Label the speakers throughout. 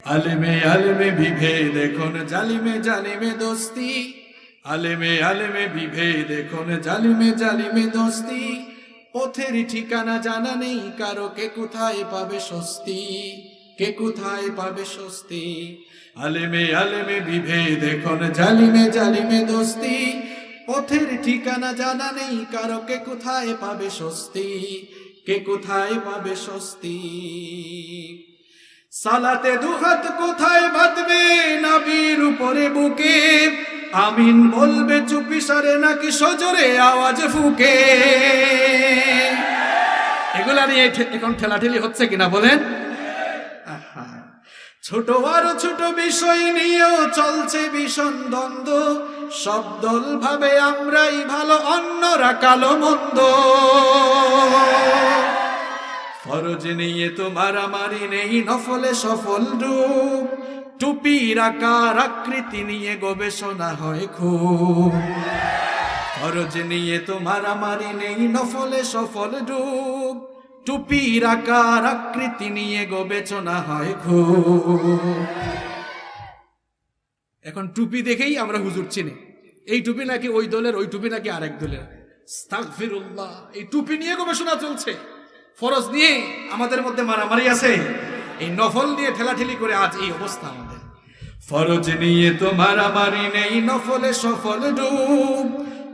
Speaker 1: আলেমে আলেমে বিভেদ এখন জালিমে জালিমে দোস্তি, আলেমে আলেমে বিভেদ এখন জালিমে জালিমে দোস্তি। পথের ঠিকানা জানা নেই কারো, কে কোথায় পাবে স্বস্তি, কে কোথায় পাবে স্বস্তি। আলেমে আলেমে বিভেদ এখন জালিমে জালিমে দোস্তি, পথের ঠিকানা জানা নেই কারো, কে কোথায় পাবে স্বস্তি, কে কোথায় পাবে স্বস্তি। সালাতে দুহাত কোথায় বাঁধবে নবীর উপরে বুকে, আমিন বলবে চুপি সারে নাকি সজোরে আওয়াজ ফুকে। এগুলা নিয়ে এখন ঠেলাঠেলি হচ্ছে কিনা বলেন? ছোট আর ছোট বিষয় নিয়েও চলছে ভীষণ দ্বন্দ্ব, সব দল ভাবে আমরাই ভালো অন্যরা কালো মন্দ। ফরজ নিয়ে তো মারামারি নেই, নফলে সফল রূপ, টুপির আকার আকৃতি নিয়ে গবেষণা হয় খুব। ফরজ নিয়ে তো মারামারি নেই, নফলে সফল রূপ, টুপির আকার আকৃতি নিয়ে গবেষণা হয় খুব। এখন টুপি দেখেই আমরা হুজুর চিনি, এই টুপি নাকি ওই দলের, ওই টুপি নাকি আরেক দলের। আস্তাগফিরুল্লাহ, এই টুপি নিয়ে গবেষণা চলছে। ফরজ নিয়ে আমাদের মধ্যে মারামারি আছে, এই নফল নিয়ে ঠেলাঠেলি করে আজ এই অবস্থা আমাদের। ফরজ নিয়ে তো মারামারি নেই, নফলে সফল রূপ,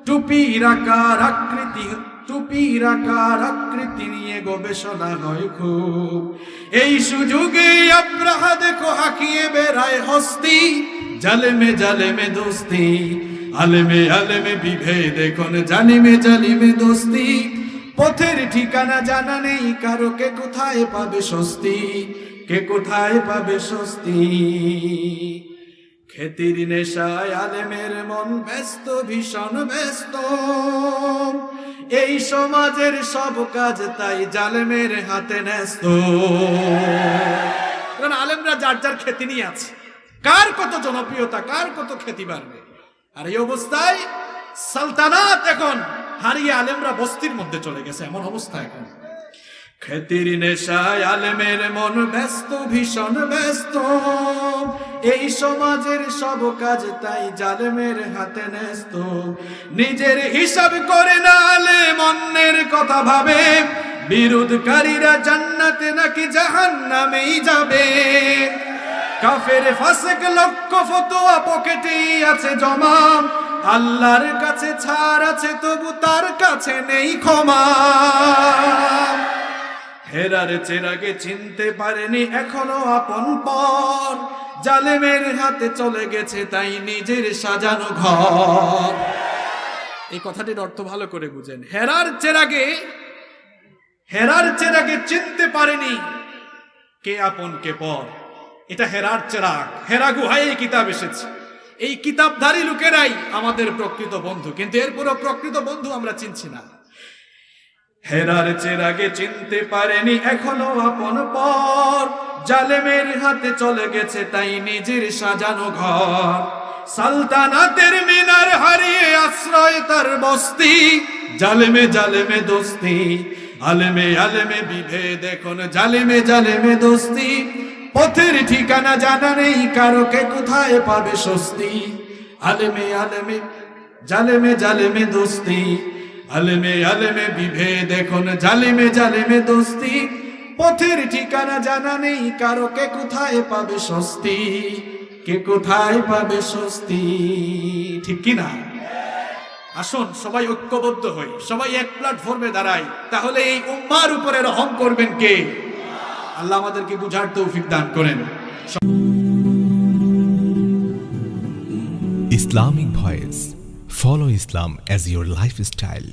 Speaker 1: টুপির আকার আকৃতি, টুপির আকার আকৃতি নিয়ে গবেষণা হয় খুব। এই সুযোগে আব্রাহা দেখো হাঁকিয়ে বেড়ায় হস্তি, জালেমে জালেমে দোস্তি, আলেমে আলেমে বিভেদ এখন জালিমে জালিমে দোস্তি। পথের ঠিকানা জানা নেই কারো, কে কোথায় পাবে স্বস্তি, কে কোথায় পাবে স্বস্তি। খ্যাতির নেশায় আলেমের মন ব্যস্ত, ভীষণ ব্যস্ত, এই সমাজের সব কাজ তাই জালেমের হাতে ন্যস্ত। কারণ আলেমরা যার যার খ্যাতি নিয়ে আছে, কার কত জনপ্রিয়তা, কার কত খ্যাতি বাড়বে। আর এই অবস্থায় সালতানাত এখন হারিয়ে আলেমরা বস্তির মধ্যে চলে গেছে, এমন অবস্থা এখন। খ্যাতির নেশায় আলেমের মন ব্যস্ত, ভীষণ ব্যস্ত, এই সমাজের সব কাজ তাই জালেমের হাতে ন্যস্ত। নিজের হিসাব করে না আলেম, অন্যের কথা ভাবে, বিরোধকারীরা জান্নাতে নাকি জাহান্নামেই যাবে। কাফের ফাসিক লক্ষ ফতোয়া পকেটেই আছে জমা, আল্লাহর কাছে ছাড় আছে তবু তার কাছে নেই ক্ষমা। হেরার চেরাগে চিনতে পারেনি এখনো আপন পর, জালেমের হাতে চলে গেছে তাই নিজের সাজানো ঘর। এই কথাটির অর্থ ভালো করে বুঝেন। হেরার চেরাগে চিনতে পারেনি কে আপন কে পর, এটা হেরার চেরাগ। হেরা গুহায় এই কিতাব এসেছে, এই কিতাবধারী লোকেরাই আমাদের প্রকৃত বন্ধু, কিন্তু এরপরও প্রকৃত বন্ধু আমরা চিনছি না। হেরার চেরাগে চিনতে পারেনি এখনো আপন পর, জালেমের হাতে চলে গেছে তাই নিজের সাজানো ঘর। সালতানাতের মিনার হারিয়ে আশ্রয় তার বস্তি, জালেমে জালেমে দোস্তি, আলেমে আলেমে বিভেদ এখন জালেমে জালেমে দোস্তি। পথের ঠিকানা জানা নেই কারো, কে কোথায় পাবে স্বস্তি, আলেমে আলেমে জালেমে জালেমে দোস্তি, আলেমে আলেমে বিভেদ এখন জালেমে জালেমে দোস্তি। পথের ঠিকানা জানা নেই কারো, কে কোথায় পাবে স্বস্তি, কে কোথায় পাবে স্বস্তি। ঠিক কিনা? আসুন সবাই ঐক্যবদ্ধ হই, সবাই এক প্ল্যাটফর্মে দাঁড়াই, তাহলে এই উম্মার উপরে রহম করবেন কে? আল্লাহ আমাদেরকে বুঝার তৌফিক দান করেন।
Speaker 2: Islamic Voice. Follow Islam as your lifestyle.